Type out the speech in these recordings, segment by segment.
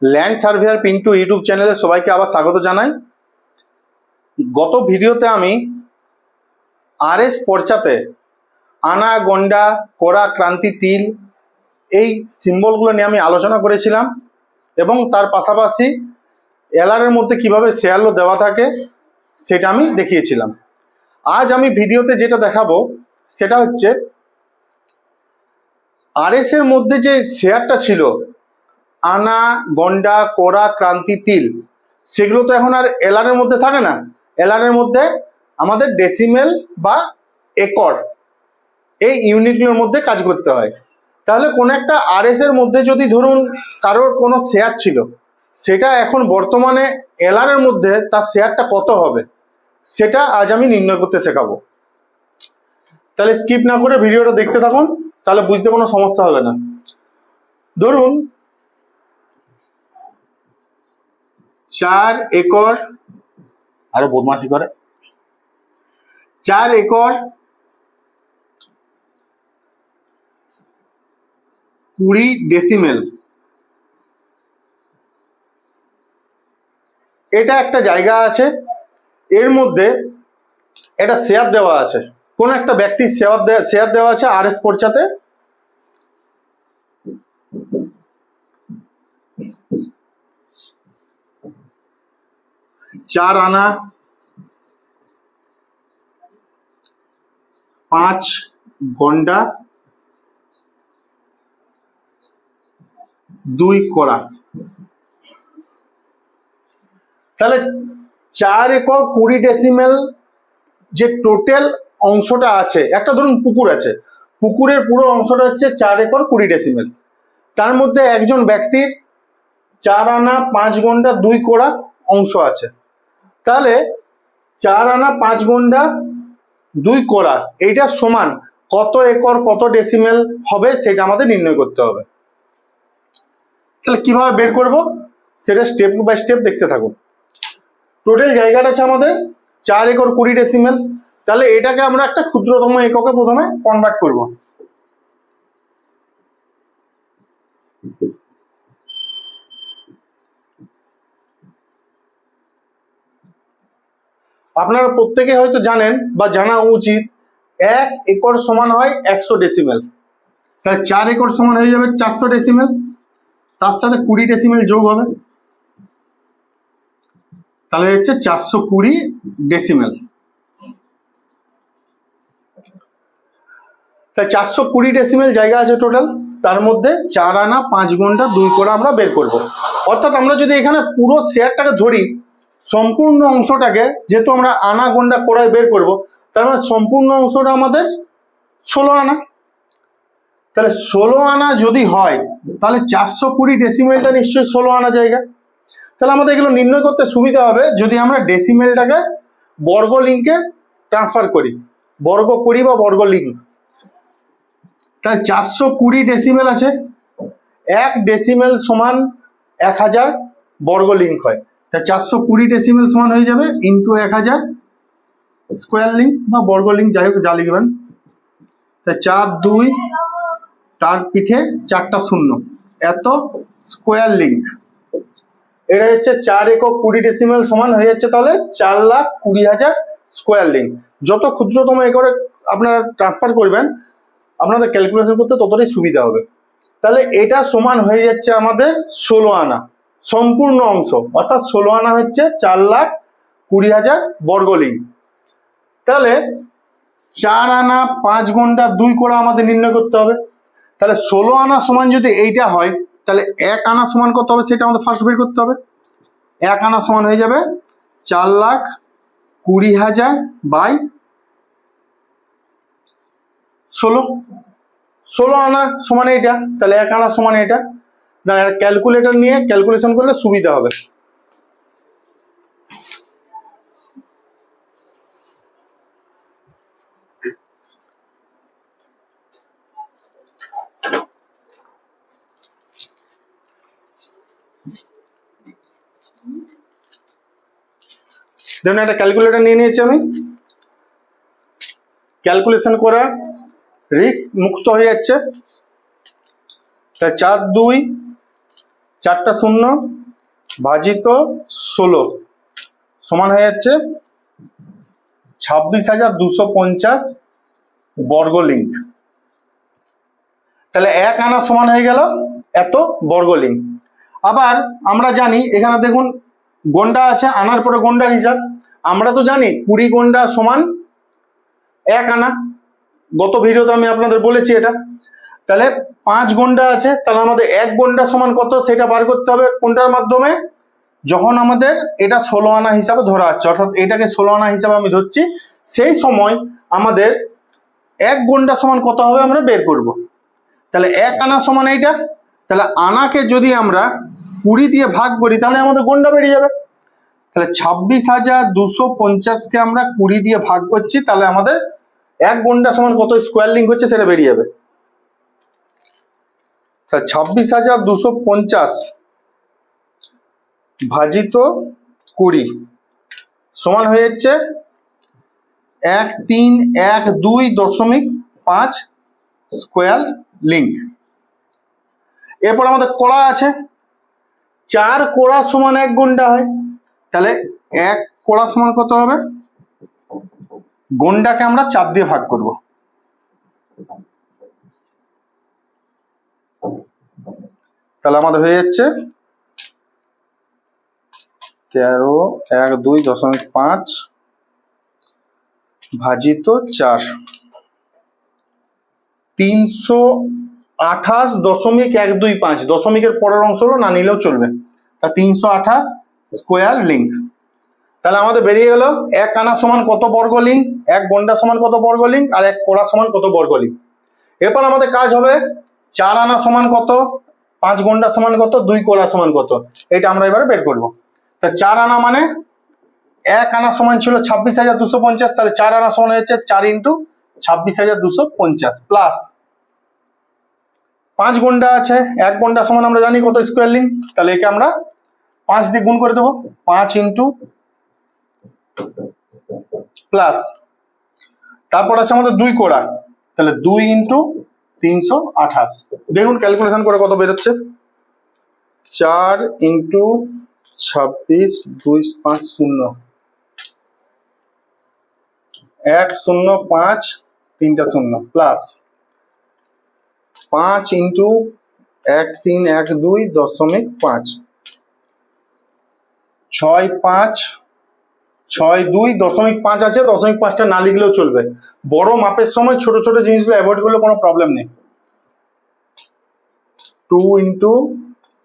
Land surveyor Pintu YouTube চ্যানেলে সবাইকে আবার স্বাগত জানাই। গত ভিডিওতে আমি আরএস পর্চাতে আনা, গন্ডা, কোরা, ক্রান্তি, তিল এই সিম্বলগুলো নিয়ে আমি আলোচনা করেছিলাম এবং তার পাশাপাশি এলআরের মধ্যে কিভাবে শেয়ারলো দেওয়া থাকে সেটা আমি দেখিয়েছিলাম। আজ আমি ভিডিওতে যেটা দেখাবো সেটা হচ্ছে আরএস এর মধ্যে যে শেয়ারটা ছিল আনা, গন্ডা, কোরা, ক্রান্তি, তিল, সেগুলো তো এখন আর এলআরের মধ্যে থাকে না। এলআরের মধ্যে আমাদের ডেসিমেল বা একর এই ইউনিটগুলোর মধ্যে কাজ করতে হয়। তাহলে কোন একটা আরএস এর মধ্যে যদি ধরুন কারোর কোনো শেয়ার ছিল, সেটা এখন বর্তমানে এলআরের মধ্যে তার শেয়ারটা কত হবে সেটা আজ আমি নির্ণয় করতে শেখাবো। তাহলে স্কিপ না করে ভিডিওটা দেখতে থাকুন, তাহলে বুঝতে কোনো সমস্যা হবে না। ধরুন 4 একর, আরো বদমাশি করে, 4 একর 20 ডেসিমেল, এটা একটা জায়গা আছে। এর মধ্যে এটা শেয়ার দেওয়া আছে, কোন একটা ব্যক্তির শেয়ার দেওয়া আছে আরএস পর্চাতে। চার আনা, 5 গন্ডা, 2 কোরা। তাহলে 4 একর 20 ডেসিমেল যে টোটাল অংশটা আছে, একটা ধরুন পুকুর আছে, পুকুরের পুরো অংশটা হচ্ছে 4 একর 20 ডেসিমেল। তার মধ্যে একজন ব্যক্তির 4 আনা 5 গন্ডা 2 কোরা অংশ আছে। তাহলে 4 আনা 5 গন্ডা 2 কোরা এইটা সমান কত একর কত ডেসিমেল হবে সেটা আমাদের নির্ণয় করতে হবে। তাহলে কিভাবে বের করব সেটা স্টেপ বাই স্টেপ দেখতে থাকুন। টোটাল জায়গাটা আছে আমাদের 4 একর 20 ডেসিমেল। তাহলে এটাকে আমরা একটা ক্ষুদ্রতম এককে প্রথমে কনভার্ট করব। আপনারা প্রত্যেকে হয়তো জানেন বা জানা উচিত 1 একর সমান হয় 100 ডেসিমেল। তাহলে 4 একর সমান হয়ে যাবে 400 ডেসিমেল, তার সাথে 20 ডেসিমেল যোগ হবে, তাহলে হচ্ছে 420 ডেসিমেল। তাই 420 ডেসিমেল জায়গা আছে টোটাল। তার মধ্যে 4 আনা 5 গন্ডা 2 কোরা আমরা বের করব। অর্থাৎ আমরা যদি এখানে পুরো শেয়ারটাকে ধরি, সম্পূর্ণ অংশটাকে যেহেতু আমরা আনা, গন্ডা, কোরায় বের করব, তার মানে সম্পূর্ণ অংশটা আমাদের 16 আনা। তাহলে 16 আনা যদি হয় তাহলে 420 ডেসিমেলটা নিশ্চয়ই 16 আনা জায়গা। তাহলে আমাদের এগুলো নির্ণয় করতে সুবিধা হবে যদি আমরা ডেসিমেলটাকে বর্গ লিঙ্কে ট্রান্সফার করি, বর্গ করি বা বর্গ লিঙ্ক। তাহলে 420 ডেসিমেল আছে, 1 ডেসিমেল সমান 1000 বর্গ লিঙ্ক হয়। তাই 420 ডেসিমেল সমান হয়ে যাবে ইন্টু 1000 স্কোয়ার লিঙ্ক বা বর্গ লিঙ্ক, যাই হোক যা লিখবেন। তাই 4 2 তার পিঠে 4টা শূন্য, এত স্কোয়ার লিঙ্ক। এটা হচ্ছে 4 একক 20 ডেসিমেল সমান হয়ে যাচ্ছে তাহলে 4,20,000 স্কোয়ার লিঙ্ক। যত ক্ষুদ্রতম একরে আপনারা ট্রান্সফার করবেন আপনাদের ক্যালকুলেশন করতে ততটাই সুবিধা হবে। তাহলে এটা সমান হয়ে যাচ্ছে আমাদের 16 আনা সম্পূর্ণ অংশ, অর্থাৎ 16 আনা হচ্ছে 4,20,000 বর্গ লিঙ্ক। তাহলে 4 আনা 5 গন্ডা 2 কোরা আমাদের নির্ণয় করতে হবে। তাহলে 16 আনা সমান যদি এইটা হয় তাহলে 1 আনা সমান কত হবে সেটা আমাদের ফার্স্ট বের করতে হবে। 1 আনা সমান হয়ে যাবে 4,20,000 বাই 16। 16 আনা সমান এইটা, তাহলে 1 আনা সমান এটা। ক্যালকুলেটর নিয়ে ক্যালকুলেশন করলে সুবিধা হবে। দেখুন একটা ক্যালকুলেটর নিয়ে নিয়েছি আমি, ক্যালকুলেশন করা রিস্ক মুক্ত হয়ে যাচ্ছে। তাই 4 2 4টা শূন্য ভাজিত 16 সমান হয়ে যাচ্ছে 26,250 বর্গ লিঙ্ক। তাহলে 1 আনা সমান হয়ে গেল এত বর্গ লিঙ্ক। আবার আমরা জানি এখানে দেখুন গন্ডা আছে, আনার পরে গন্ডার হিসাব আমরা তো জানি 20 গন্ডা সমান 1 আনা, গত ভিডিওতে আমি আপনাদের বলেছি এটা। তাহলে 5 গন্ডা আছে, তাহলে আমাদের 1 গন্ডা সমান কত সেটা বার করতে হবে কোনটার মাধ্যমে, যখন আমাদের এটা 16 আনা হিসাবে ধরা হচ্ছে, অর্থাৎ এটাকে 16 আনা হিসাবে আমি ধরছি, সেই সময় আমাদের 1 গন্ডা সমান কত হবে আমরা বের করব। তাহলে 1 আনা সমান এইটা, তাহলে আনাকে যদি আমরা 20 দিয়ে ভাগ করি তাহলে আমাদের গন্ডা বেরিয়ে যাবে। তাহলে 26,250 কে আমরা 20 দিয়ে ভাগ করছি, তাহলে আমাদের 1 গন্ডা সমান কত স্কোয়ার লিঙ্ক হচ্ছে সেটা বেরিয়ে যাবে। তাহলে 26,250 ভাজিত 20 সমান হয়ে যাচ্ছে 1312.5 স্কোয়ার লিঙ্ক। এরপর আমাদের কড়া আছে, 4 কোড়া সমান 1 গন্ডা হয়, তাহলে 1 কোড়া সমান কত হবে, গন্ডাকে আমরা 4 দিয়ে ভাগ করব। তাহলে আমাদের হয়ে যাচ্ছে 1312.5 ভাজিত 4 328.125, দশমিকের পরের অংশ হলো না নিলেও চলবে, তা 328 স্কোয়ার লিঙ্ক। তাহলে আমাদের বেরিয়ে গেল 1 আনা সমান কত বর্গ লিঙ্ক, 1 গন্ডা সমান কত বর্গ লিঙ্ক, আর 1 কোড়া সমান কত বর্গ লিঙ্ক। এরপর আমাদের কাজ হবে 4 আনা সমান কত, 5 গন্ডা সমান কত, 2 কোড়া সমান কত, এটা আমরা এবারে বের করব। তা 4 আনা মানে 1 আনা সমান ছিল 26,250, তাহলে 4 আনা সমান হচ্ছে 4 × 26,250 প্লাস 5 গন্ডা আছে, 1 গন্ডা সমান আমরা জানি কত স্কোয়ার লিঙ্ক, তাহলে একে আমরা 5 দিয়ে গুণ করে দেবো, 5 × প্লাস, তারপর আছে আমাদের 2 কোড়া, তাহলে 2 × 328, দেখুন ক্যালকুলেশন করে কত বেরোচ্ছে, 4 × 26,250 105 3টা 0 প্লাস 5 × 1312.5 6562.5 আছে, 0.5টা না লিখলেও চলবে, বড় মাপের সময় ছোট ছোট জিনিসগুলো অ্যাভয়েড করলে কোনো প্রবলেম নেই। 2 ×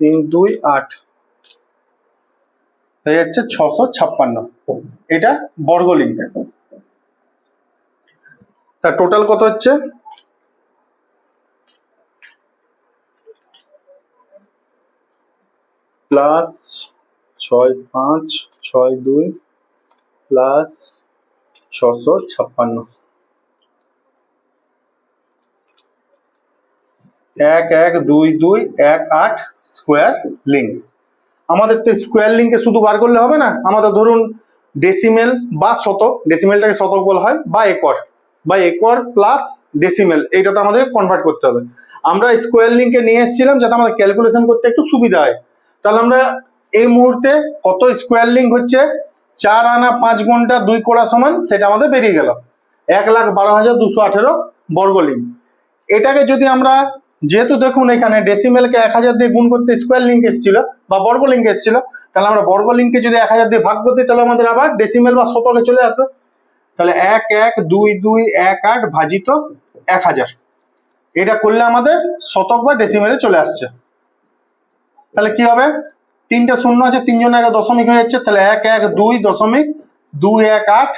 328 হয়ে যাচ্ছে 656, এটা বর্গ লিঙ্ক। তার টোটাল কত হচ্ছে, প্লাস 6562 প্লাস 656, 112218 স্কোয়ার লিঙ্ক। আমাদের তো স্কোয়ার লিঙ্কে শুধু বার করলে হবে না, আমাদের ধরুন ডেসিমেল বা শতক, ডেসিমেলটাকে শতক বলা হয়, বা একর প্লাস ডেসিমেল, এইটাতে আমাদের কনভার্ট করতে হবে। আমরা স্কোয়ার লিঙ্কে নিয়ে এসেছিলাম যাতে আমাদের ক্যালকুলেশন করতে একটু সুবিধা হয়। তাহলে আমরা এই মুহূর্তে কত স্কোয়ার লিঙ্ক হচ্ছে, 4 আনা 5 গন্ডা 2 কোড়া সমান, সেটা আমাদের বেরিয়ে গেল 1,12,218 বর্গ লিঙ্ক। এটাকে যদি আমরা, যেহেতু দেখুন এখানে ডেসিমেলকে 1000 দিয়ে গুণ করতে স্কোয়ার লিঙ্ক এসেছিল বা বর্গ লিঙ্ক এসেছিল, তাহলে আমরা বর্গ লিঙ্ককে যদি 1000 দিয়ে ভাগ করতে, তাহলে আমাদের আবার ডেসিমেল বা শতকে চলে আসবে। তাহলে 112218 ভাজিত 1000, এটা করলে আমাদের শতক বা ডেসিমেলে চলে আসছে। তাহলে কি হবে, 3টা শূন্য আছে, 3 জন আগে দশমিক হয়ে যাচ্ছে, তাহলে 112.218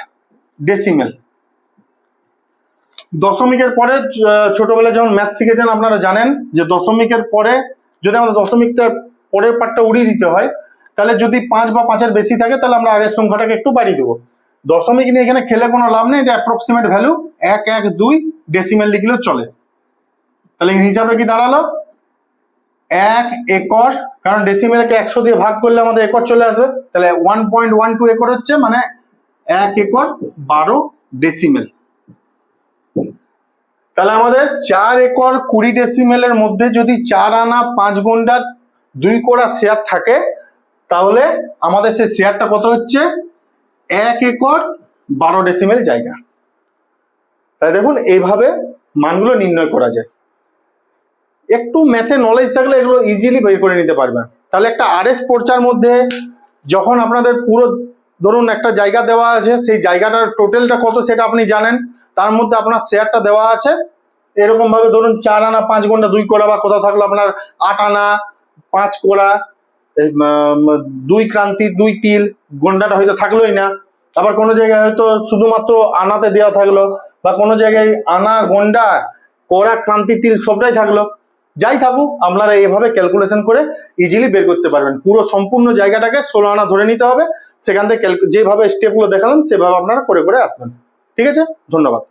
ডেসিমেল। দশমিকের পরে ছোটবেলায় যখন ম্যাথ শিখেছেন আপনারা জানেন যে দশমিকের পরে যদি আমাদের দশমিকটার পরের পার্টটা উড়িয়ে দিতে হয়, তাহলে যদি 5 বা 5-এর বেশি থাকে তাহলে আমরা আগের সংখ্যাটাকে একটু বাড়িয়ে দেবো। দশমিক নিয়ে এখানে খেলে কোনো লাভ নেই, এটা অ্যাপ্রক্সিমেট ভ্যালু, 112 ডেসিমেল লিখলেও চলে। তাহলে হিসাবে কি দাঁড়ালো, 1 একর, কারণ ডেসিমেলকে 100 দিয়ে ভাগ করলে আমাদের একর চলে আসবে, তাহলে 1.12 একর হচ্ছে, মানে 1 একর 12 ডেসিমেল। তাহলে আমাদের 4 একর 20 ডেসিমেলের মধ্যে যদি 4 আনা 5 গন্ডা 2 কোড়া শেয়ার থাকে, তাহলে আমাদের সেই শেয়ারটা কত হচ্ছে 1 একর 12 ডেসিমেল জায়গা। তাই দেখুন এইভাবে মানগুলো নির্ণয় করা যায়। একটু ম্যাথে নলেজ থাকলে এগুলো ইজিলি বের করে নিতে পারবেন। তাহলে একটা আরএস পর্চার মধ্যে যখন আপনাদের পুরো ধরুন একটা জায়গা দেওয়া আছে, সেই জায়গাটার টোটালটা কত সেটা আপনি জানেন, তার মধ্যে আপনার শেয়ারটা দেওয়া আছে, এরকম ভাবে ধরুন 4 আনা 5 গুণ্টা 2 কোড়া, বা কোথাও থাকলো আপনার 8 আনা 5 কোড়া 2 ক্রান্তি 2 তিল, গন্ডাটা হয়তো থাকলোই না, আবার কোনো জায়গায় হয়তো শুধুমাত্র আনাতে দেওয়া থাকলো, বা কোনো জায়গায় আনা গন্ডা কোড়া ক্রান্তি তিল সবটাই থাকলো। যাই থাকুক আপনারা এভাবে ক্যালকুলেশন করে ইজিলি বের করতে পারবেন। পুরো সম্পূর্ণ জায়গাটাকে 16 আনা ধরে নিতে হবে, সেখান থেকে যেভাবে স্টেপগুলো দেখালাম সেভাবে আপনারা করে করে আসবেন। ঠিক আছে, ধন্যবাদ।